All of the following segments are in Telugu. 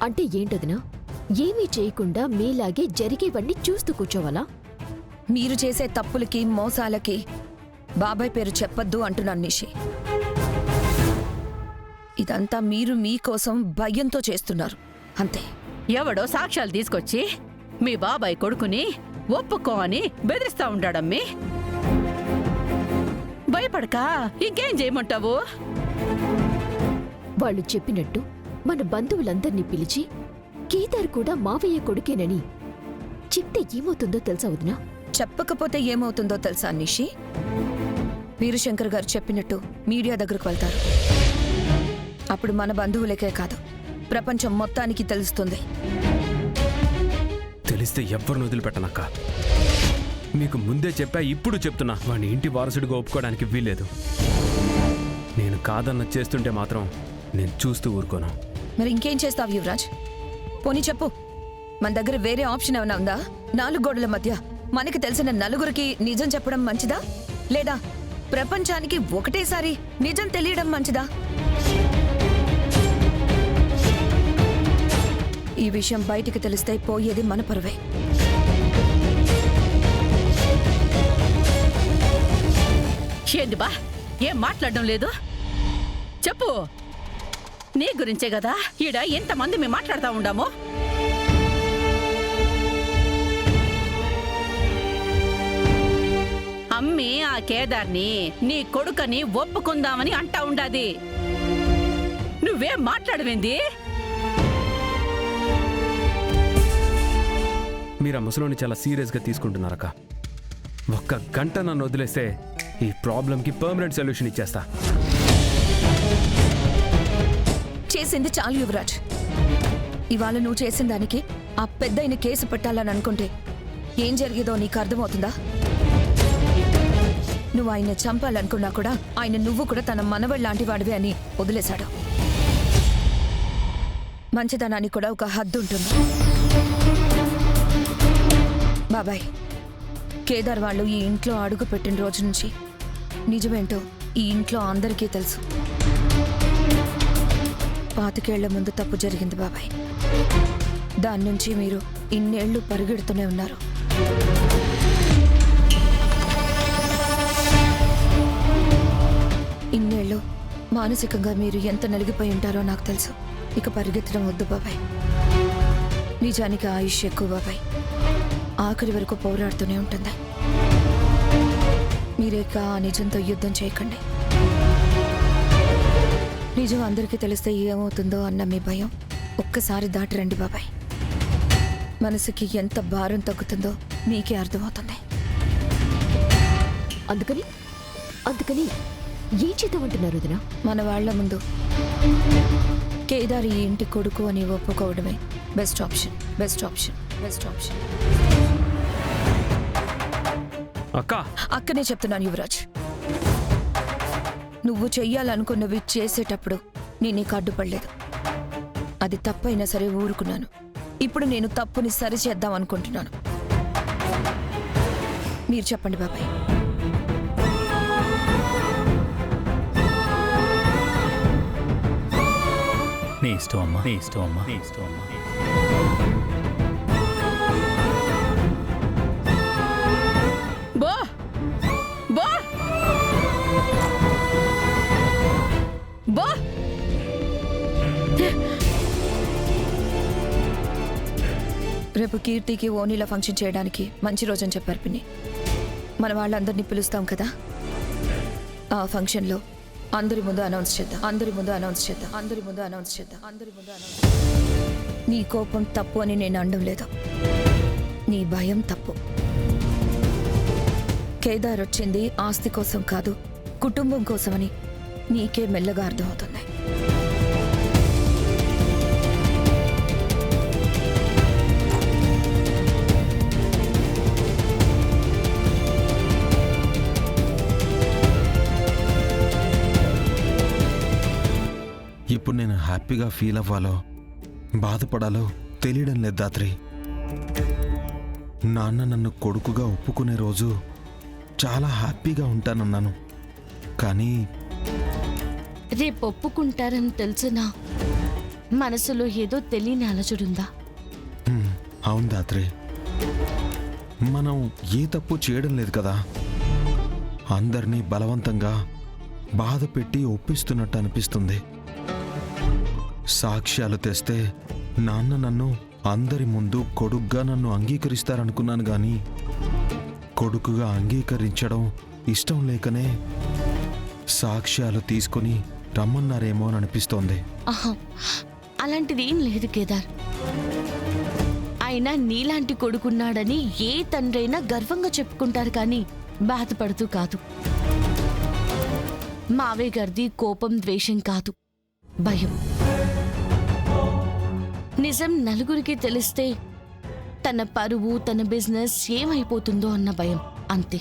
అంటే ఏంటదినా? ఏమీ చేయకుండా మీలాగే జరిగేవన్నీ చూస్తూ కూర్చోవాలా? మీరు చేసే తప్పులకి మోసాలకి బాబాయ్ పేరు చెప్పొద్దు అంటున్నాను నిషి. ఇదంతా మీరు మీకోసం భయంతో చేస్తున్నారు అంతే. ఎవడో సాక్ష్యాలు తీసుకొచ్చి మీ బాబాయ్ కొడుకుని ఒప్పుకో అని బెదిరిస్తా ఉంటాడమ్మి. భయపడక ఇంకేం చేయమంటావు? వాళ్ళు చెప్పినట్టు మన బంధువులందర్నీ పిలిచి కేదార్ కూడా మావయ్య కొడుకేనని చెప్తే ఏమవుతుందో తెలుసా వదినా? చెప్పకపోతే ఏమవుతుందో తెలుసా నిషి? వీరశంకర్ గారు చెప్పినట్టు మీడియా దగ్గరకు వెళ్తారు. అప్పుడు మన బంధువులకే కాదు, ప్రపంచం మొత్తానికి తెలుస్తుంది. తెలిస్తే ఎవ్వరిని వదిలిపెట్టనక్క. మీకు ముందే చెప్పా, ఇప్పుడు చెప్తున్నా, వాడిని ఇంటి వారసుడిగా ఒప్పుకోవడానికి వీల్లేదు. నేను కాదన్న చేస్తుంటే మాత్రం నేను చూస్తూ ఊరుకోను. మరి ఇంకేం చేస్తావు యువరాజ్? పోనీ చెప్పు, మన దగ్గర వేరే ఆప్షన్ ఏమైనా ఉందా? 4 గోడల మధ్య మనకి తెలిసిన నలుగురికి నిజం చెప్పడం మంచిదా, లేదా ప్రపంచానికి ఒకటేసారి నిజం తెలియడం మంచిదా? ఈ విషయం బయటికి తెలిస్తే పోయేది మన పరువే. ఏంది బా, ఏం మాట్లాడడం లేదు? చెప్పు. నీ గురించే కదా ఈడ ఎంతమంది మేము మాట్లాడుతూ ఉండాము. అమ్మి ఆ కేదార్ని నీ కొడుకని ఒప్పుకుందామని అంటా ఉండాది. నువ్వేం మాట్లాడవేంది? మీరు ఆ ముసలోని చాలా సీరియస్గా తీసుకుంటున్నారక్క. ఒక్క గంట నన్ను వదిలేస్తే ఈ ప్రాబ్లంకి పర్మనెంట్ సొల్యూషన్ ఇచ్చేస్తా. చేసింది చాలు యువరాజ్. ఇవాళ నువ్వు చేసిన దానికి ఆ పెద్దయిన కేసు పెట్టాలని అనుకుంటే ఏం జరిగేదో నీకు అర్థమవుతుందా? నువ్వు ఆయన చంపాలనుకున్నా కూడా ఆయన నువ్వు కూడా తన మనవళ్ళ లాంటి వాడివే అని వదిలేశాడు. మంచితనానికి కూడా ఒక హద్దు ఉంటుంది. బాబాయ్, కేదార్ వాళ్ళు ఈ ఇంట్లో అడుగు పెట్టిన రోజు నుంచి నిజమేంటో ఈ ఇంట్లో అందరికీ తెలుసు. 25 ఏళ్ల ముందు తప్పు జరిగింది బాబాయ్. దాని నుంచి మీరు ఇన్నేళ్లు పరిగెడుతూనే ఉన్నారు. ఇన్నేళ్ళు మానసికంగా మీరు ఎంత నలిగిపోయి ఉంటారో నాకు తెలుసు. ఇక పరిగెత్తడం వద్దు బాబాయ్. నిజానికి ఆయుష్ ఎక్కువ బాబాయ్. ఆఖరి వరకు పోరాడుతూనే ఉంటుంది. మీరేక ఆ నిజంతో యుద్ధం చేయకండి. నిజం అందరికీ తెలిస్తే ఏమవుతుందో అన్న మీ భయం ఒక్కసారి దాటిరండి బాబాయ్. మనసుకి ఎంత భారం తగ్గుతుందో మీకే అర్థమవుతుంది. అందుకని అందుకని ఏం చేద్దామంటున్నారు వదినా? మన వాళ్ల ముందు కేదార్ ఈ ఇంటి కొడుకు అని ఒప్పుకోవడమే best option. Best option. Best option. అక్కనే చెప్తున్నాను యువరాజ్. నువ్వు చెయ్యాలనుకున్నవి చేసేటప్పుడు నేను నీకు అడ్డుపడలేదు. అది తప్పైనా సరే ఊరుకున్నాను. ఇప్పుడు నేను తప్పుని సరిచేద్దాం అనుకుంటున్నాను. మీరు చెప్పండి బాబాయ్. నీ ఇష్టం అమ్మా, నీ ఇష్టం అమ్మా, నీ ఇష్టం అమ్మా. బో బో బో. రేపు కీర్తికి ఓనీల ఫంక్షన్ చేయడానికి మంచి రోజని చెప్పారు పిన్ని. మన వాళ్ళందరినీ పిలుస్తాం కదా. ఆ ఫంక్షన్లో అందరి ముందు అనౌన్స్ చేద్దాం. అందరి ముందు అనౌన్స్ చేద్దాం. అందరి ముందు అనౌన్స్ చేద్దాం. అందరి ముందు అనౌన్స్. నీ కోపం తప్పు అని నేను అనడం లేదు. నీ భయం తప్పు. కేదార్ వచ్చింది ఆస్తి కోసం కాదు, కుటుంబం కోసమని నీకే మెల్లగా అర్థమవుతుంది. ఇప్పుడు నేను హ్యాపీగా ఫీల్ అవ్వాలో బాధపడాలో తెలియడం లేదు దాత్రి. నాన్న నన్ను కొడుకుగా ఒప్పుకునే రోజు చాలా హ్యాపీగా ఉంటానన్నాను. కానీ రేపు ఒప్పుకుంటారని తెలిసినా మనసులో ఏదో తెలియని అలజడుందా? అవును దాత్రి, మనం ఏ తప్పు చేయడం లేదు కదా. అందరినీ బలవంతంగా బాధ పెట్టి ఒప్పిస్తున్నట్టు అనిపిస్తుంది. సాక్ష్యాలు తెస్తే నాన్న నన్ను అందరి ముందు కొడుగ్గా నన్ను అంగీకరిస్తారనుకున్నాను గాని కొడుకుగా అంగీకరించడం ఇష్టం లేకనే సాక్ష్యాలు తీసుకుని రమ్మన్నారేమో అని అనిపిస్తోంది. ఆహా, అలాంటిది ఏం లేదు కేదార్. అయినా నీలాంటి కొడుకున్నాడని ఏ తండ్రైనా గర్వంగా చెప్పుకుంటారు కానీ బాధపడుతూ కాదు. మావే గారిది కోపం ద్వేషం కాదు, భయం. నిజం నలుగురికి తెలిస్తే తన పరువు తన బిజినెస్ ఏమైపోతుందో అన్న భయం, అంతే.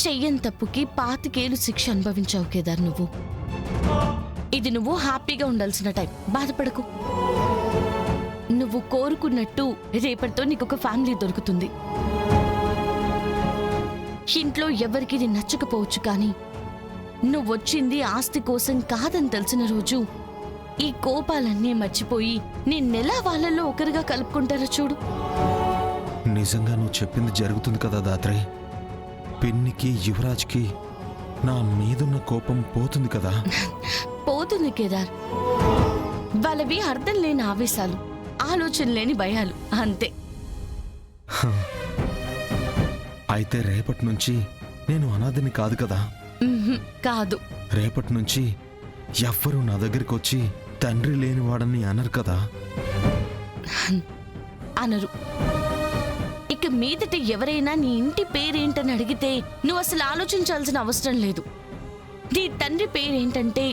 చెయ్యని తప్పుకి 25 ఏళ్ళు శిక్ష అనుభవించావు కేదార్ నువ్వు. ఇది నువ్వు హ్యాపీగా ఉండాల్సిన టైం, బాధపడకు. నువ్వు కోరుకున్నట్టు రేపటితో నీకొక ఫ్యామిలీ దొరుకుతుంది. ఇంట్లో ఎవరికి ఇది నచ్చకపోవచ్చు కానీ నువ్వొచ్చింది ఆస్తి కోసం కాదని తెలిసిన రోజు ఈ కోపాలన్నీ మర్చిపోయి నిన్నెలా వాళ్ళల్లో ఒకరిగా కలుపుకుంటారో చూడు. నిజంగా నువ్వు చెప్పింది జరుగుతుంది కదా దాత్రి. పిన్నికి యువరాజ్కి నా మీదున్న కోపం పోతుంది కదా. పోతుంది కేదార్. వాళ్ళవి అర్థం లేని ఆవేశాలు, ఆలోచన లేని భయాలు, అంతే. అయితే రేపటి నుంచి నేను అనాథని కాదు కదా. కాదు. రేపటి నుంచి ఎవ్వరూ నా దగ్గరికి వచ్చి తండ్రి లేనివాడని అనరు కదా. అనరు. ఇక మీదట ఎవరైనా నీ ఇంటి పేరేంటని అడిగితే నువ్వు అసలు ఆలోచించాల్సిన అవసరం లేదు. నీ తండ్రి పేరేంటంటే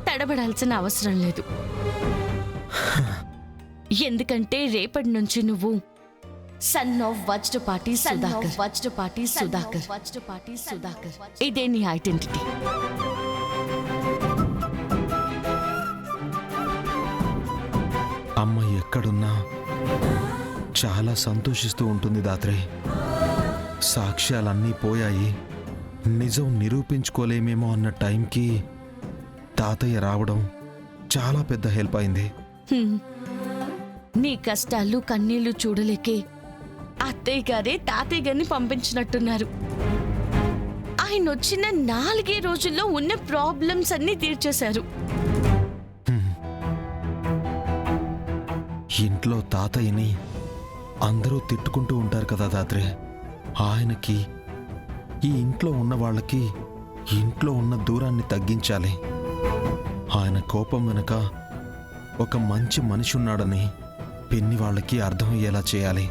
తడబడాల్సిన అవసరం లేదు. ఎందుకంటే రేపటి నుంచి నువ్వు సన్ ఆఫ్ వజ్రపాటి సుధాకర్. ఇదే నీ ఐడెంటిటీ. అమ్మ ఎక్కడున్నా చాలా సంతోషిస్తూ ఉంటుంది దాత్రే. సాక్ష్యాలన్నీ పోయాయి, నిజం నిరూపించుకోలేమేమో అన్న టైంకి తాతయ్య రావడం చాలా పెద్ద హెల్ప్ అయింది. నీ కష్టాలు కన్నీళ్లు చూడలేకే అత్తయ్య గారే తాతయ్య గారిని పంపించినట్టున్నారు. ఆయన వచ్చిన 4 రోజుల్లో ఉన్న ప్రాబ్లమ్స్ అన్ని తీర్చేశారు. ఇంట్లో తాతయ్యని అందరూ తిట్టుకుంటూ ఉంటారు కదా దాత్రే. ఆయనకి ఈ ఇంట్లో ఉన్న వాళ్ళకి ఇంట్లో ఉన్న దూరాన్ని తగ్గించాలి. ఆయన కోపం వెనుక ఒక మంచి మనిషి ఉన్నాడని పిన్ని వాళ్ళకి అర్థమయ్యేలా చేయాలి.